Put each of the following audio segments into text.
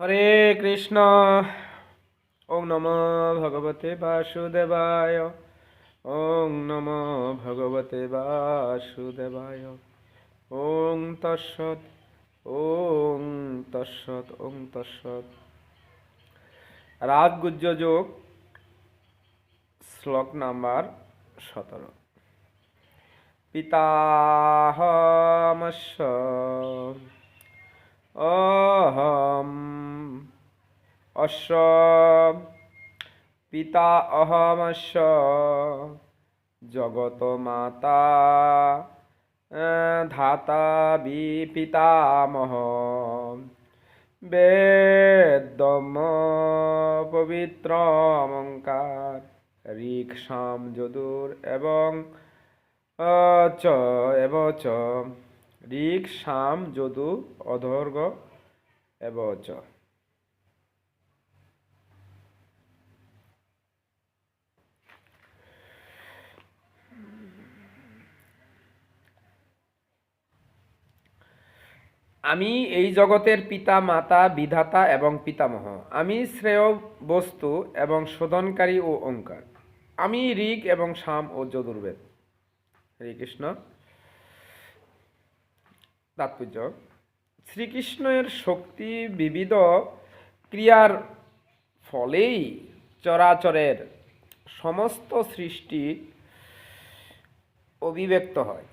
হরে কৃষ্ণ। ওং নমো ভগবতে বাসুদেবায়। ওং নমো ভগবতে বাসুদেবায়। ওং তৎসৎ। ওং তৎসৎ। ওং তৎসৎ। রাজগুজ্জ যোগ শ্লোক নাম্বার 17। পিতাহমস্য অহম অশ্ব পিতা অহমস্য জগত মাতা ধাতা পিতামহ বেদম পবিত্র অলঙ্কার ঋক সাম যদুর এবং চ এব চ ঋক সাম যদু অধর্গ এব চ। আমি এই জগতের পিতা মাতা বিধাতা এবং পিতামহ। আমি শ্রেয় বস্তু এবং শোধনকারী ও ওঙ্কার। আমি ঋক এবং সাম ও যজুর্বেদ। হরে কৃষ্ণ। তাৎপর্য: শ্রীকৃষ্ণের শক্তি বিবিধ ক্রিয়ার ফলেই চরাচরের সমস্ত সৃষ্টি অভিব্যক্ত হয়।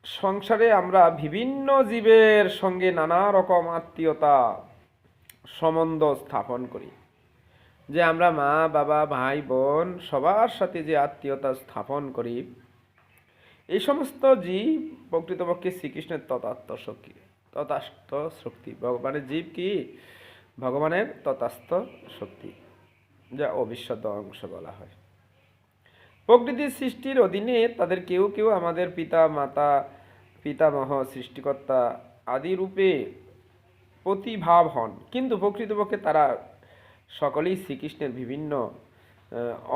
সংসারে আমরা বিভিন্ন জীবের সঙ্গে নানা রকম আত্মীয়তা সম্বন্ধ স্থাপন করি। যে আমরা মা বাবা ভাই বোন সবার সাথে যে আত্মীয়তা স্থাপন করি, এই সমস্ত জীব প্রকৃতপক্ষে শ্রীকৃষ্ণের তথাস্থ শক্তি। ভগবানের জীব কি? ভগবানের তথাস্থ শক্তি, যা অবিশ্বত অংশ বলা হয়। প্রকৃতির সৃষ্টির অধীনে তাদের কেউ কেউ আমাদের পিতা মাতা পিতামহ সৃষ্টিকর্তা আদি রূপে প্রতিভাব হন, কিন্তু প্রকৃতপক্ষে তারা সকলেই শ্রীকৃষ্ণের বিভিন্ন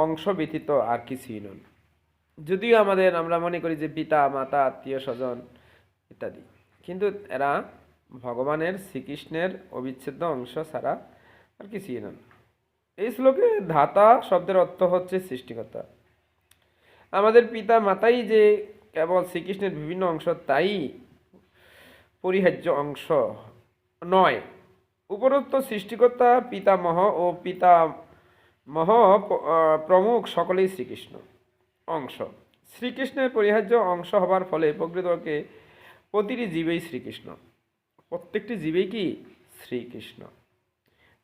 অংশ ব্যতীত আর কিছুই নন। যদিও আমরা মনে করি যে পিতা মাতা আত্মীয় স্বজন ইত্যাদি, কিন্তু এরা ভগবানের শ্রীকৃষ্ণের অবিচ্ছেদ্য অংশ ছাড়া আর কিছুই নন। এই শ্লোকে ধাতা শব্দের অর্থ হচ্ছে সৃষ্টিকর্তা। আমাদের পিতা মাতাই যে কেবল শ্রীকৃষ্ণের বিভিন্ন অংশ, তাই পরিহার্য অংশ নয়। উপরোক্ত সৃষ্টিকর্তা পিতামহ ও পিতামহ প্রমুখ সকলেই শ্রীকৃষ্ণ অংশ। শ্রীকৃষ্ণের পরিহার্য অংশ হবার ফলে প্রকৃতপক্ষে প্রতিটি জীবেই শ্রীকৃষ্ণ। প্রত্যেকটি জীবেই কি? শ্রীকৃষ্ণ।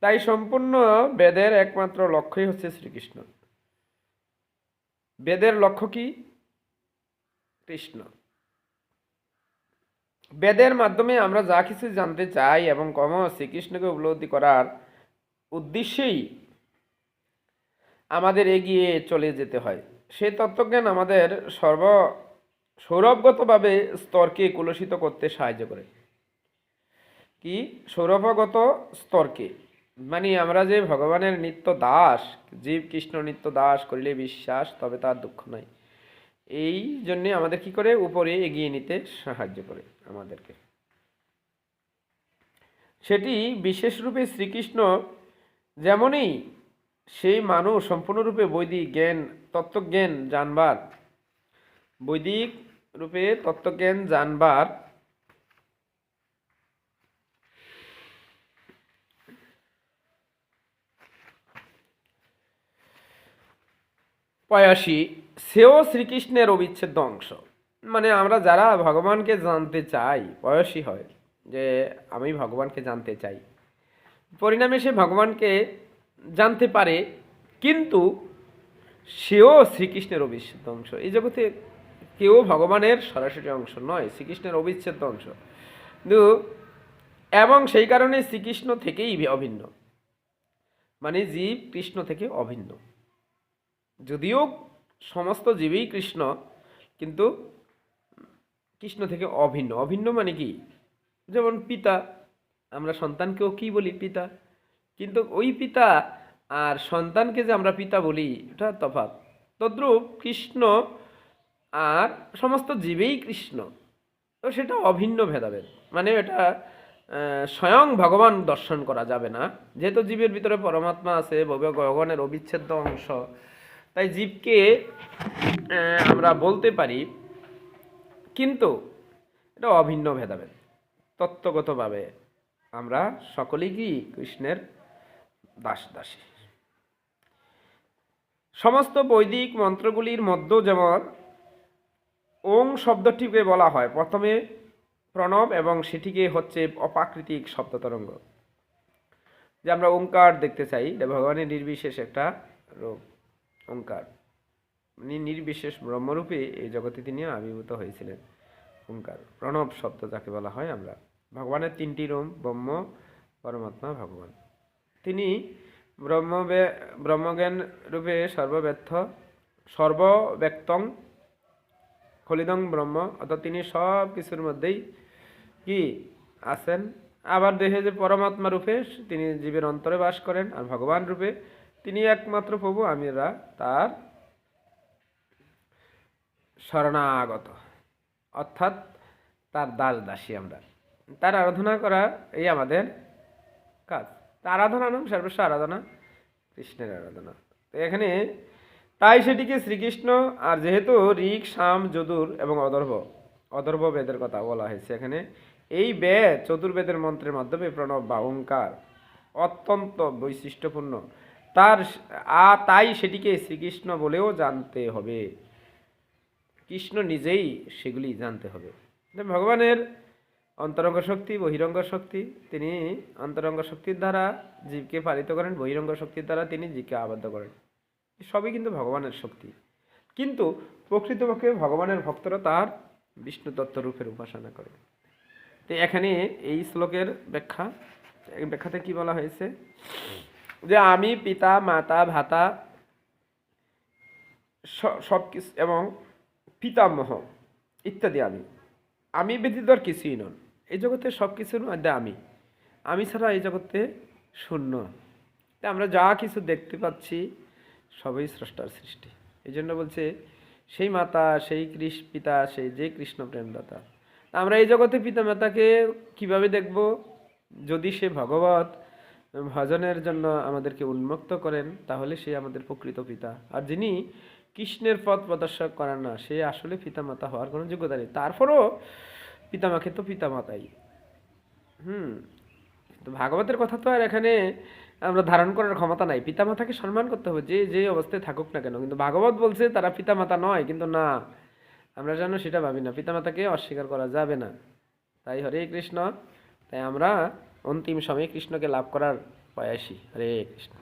তাই সম্পূর্ণ বেদের একমাত্র লক্ষ্যই হচ্ছে শ্রীকৃষ্ণ। বেদের লক্ষ্য কি? কৃষ্ণ। বেদের মাধ্যমে আমরা যা কিছু জানতে চাই এবং শ্রীকৃষ্ণকে উপলব্ধি করার উদ্দেশ্যেই আমাদের এগিয়ে চলে যেতে হয়। সেই তত্ত্বজ্ঞান আমাদের সৌরভগতভাবে স্তরকে কলুষিত করতে সাহায্য করে। কি? সৌরভগত স্তরকে, মানে আমরা যে ভগবানের নিত্য দাস, জীব কৃষ্ণ নিত্য দাস করিলে বিশ্বাস, তবে তার দুঃখ নাই। এই জন্যে আমাদের কি করে? উপরে এগিয়ে নিতে সাহায্য করে আমাদেরকে। সেটি বিশেষরূপে শ্রীকৃষ্ণ যেমনই সেই মানুষ সম্পূর্ণরূপে বৈদিক জ্ঞান তত্ত্বজ্ঞান জানবার বৈদিক রূপে তত্ত্বজ্ঞান জানবার প্রয়াসী, সেও শ্রীকৃষ্ণের অবিচ্ছেদ্য অংশ। মানে আমরা যারা ভগবানকে জানতে চাই, প্রয়াসী হয় যে আমি ভগবানকে জানতে চাই, পরিণামে সে ভগবানকে জানতে পারে, কিন্তু সেও শ্রীকৃষ্ণের অবিচ্ছেদ্য অংশ। এই জগতে কেউ ভগবানের সরাসরি অংশ নয়, শ্রীকৃষ্ণের অবিচ্ছেদ্য অংশ। কিন্তু এবং সেই কারণে শ্রীকৃষ্ণ থেকেই অভিন্ন, মানে জীব কৃষ্ণ থেকে অভিন্ন। যদিও সমস্ত জীবই কৃষ্ণ, কিন্তু কৃষ্ণ থেকে অভিন্ন। অভিন্ন মানে কি? যেমন পিতা, আমরা সন্তানকেও কি বলি? পিতা। কিন্তু ওই পিতা আর সন্তানকে যে আমরা পিতা বলি, এটা তফাৎ। তদ্রূপ কৃষ্ণ আর সমস্ত জীবেই কৃষ্ণ, তো সেটা অভিন্ন ভেদাভেদ। মানে এটা স্বয়ং ভগবান দর্শন করা যাবে না, যেহেতু জীবের ভিতরে পরমাত্মা আছে, ভগবানের অবিচ্ছেদ্য অংশ, তাই জীবকে আমরা বলতে পারি, কিন্তু এটা অভিন্ন ভেদাভেদ। তত্ত্বগতভাবে আমরা সকলেই কি কৃষ্ণের দাস দাসী। সমস্ত বৈদিক মন্ত্রগুলির মধ্যে যেমন ওং শব্দটিকে বলা হয় প্রথমে প্রণব, এবং সেটিকে হচ্ছে অপ্রাকৃতিক শব্দ তরঙ্গ, যে আমরা ওঙ্কার দেখতে চাই, ভগবানের নির্বিশেষ একটা রূপ ওঙ্কার, নির্বিশেষ ব্রহ্মরূপে এই জগতে তিনি আবির্ভূত হয়েছিলেন। ওঙ্কার প্রণব শব্দ যাকে বলা হয়। আমরা ভগবানের তিনটি রূপ, ব্রহ্ম, পরমাত্মা, ভগবান। তিনি ব্রহ্মজ্ঞান রূপে সর্বব্যক্তং খলিদং ব্রহ্ম, অর্থাৎ তিনি সব কিছুর মধ্যেই কি আছেন। আবার দেখে যে পরমাত্মা রূপে তিনি জীবের অন্তরে বাস করেন, আর ভগবান রূপে তিনি একমাত্র প্রভু, আমরা তার শরণাগত, অর্থাৎ তার দাস দাসী। আমরা তার আরাধনা করা এই আমাদের কাজ। আরাধনা নাম সর্বস্ব আরাধনা, কৃষ্ণের আরাধনা। তো এখানে তাই সেটিকে শ্রীকৃষ্ণ, আর যেহেতু ঋক, সাম, যজুর এবং অথর্ব বেদের কথা বলা হয়েছে এখানে, এই বেদ চতুর্বেদের মন্ত্রের মাধ্যমে প্রণব বা ওঙ্কার অত্যন্ত বৈশিষ্ট্যপূর্ণ, তাই সেটিকে শ্রীকৃষ্ণ বলেও জানতে হবে, কৃষ্ণ নিজেই সেগুলি জানতে হবে। ভগবানের অন্তরঙ্গ শক্তি, বহিরঙ্গ শক্তি, তিনি অন্তরঙ্গ শক্তির দ্বারা জীবকে পালিত করেন, বহিরঙ্গ শক্তির দ্বারা তিনি জীবকে আবদ্ধ করেন। সবই কিন্তু ভগবানের শক্তি, কিন্তু প্রকৃতপক্ষে ভগবানের ভক্তরা তার বিষ্ণু তত্ত্ব রূপের উপাসনা করে। তো এখানে এই শ্লোকের ব্যাখ্যাতে কি বলা হয়েছে, যে আমি পিতা, মাতা, ভ্রাতা সব কিছু এবং পিতামহ ইত্যাদি আমি ব্যতীত আর কিছুই নন। এই জগতে সব কিছুর মধ্যে আমি ছাড়া এই জগতে শূন্য। তাই আমরা যা কিছু দেখতে পাচ্ছি সবই স্রষ্টার সৃষ্টি। এই জন্য বলছে সেই মাতা, সেই পিতা, সেই যে কৃষ্ণ প্রেমদাতা। আমরা এই জগতে পিতা মাতাকে কিভাবে দেখব? যদি সে ভগবত ভজনের জন্য আমাদেরকে উন্মুক্ত করেন, তাহলে সে আমাদের প্রকৃত পিতা। আর যিনি কৃষ্ণের পথ প্রদর্শক করেন না, সে আসলে পিতামাতা হওয়ার কোনো যোগ্যতা নেই। তারপরও পিতামাকে তো পিতামাতাই। তো ভাগবতের কথা তো আর এখানে আমরা ধারণ করার ক্ষমতা নাই। পিতামাতাকে সম্মান করতে হবে, যে অবস্থায় থাকুক না কেন। কিন্তু ভাগবত বলছে তারা পিতামাতা নয়, কিন্তু না, আমরা যেন সেটা ভাবি না, পিতামাতাকে অস্বীকার করা যাবে না। তাই হরে কৃষ্ণ। তাই আমরা অন্তিম সময়ে কৃষ্ণকে লাভ করার প্রয়াসী। হরে কৃষ্ণ।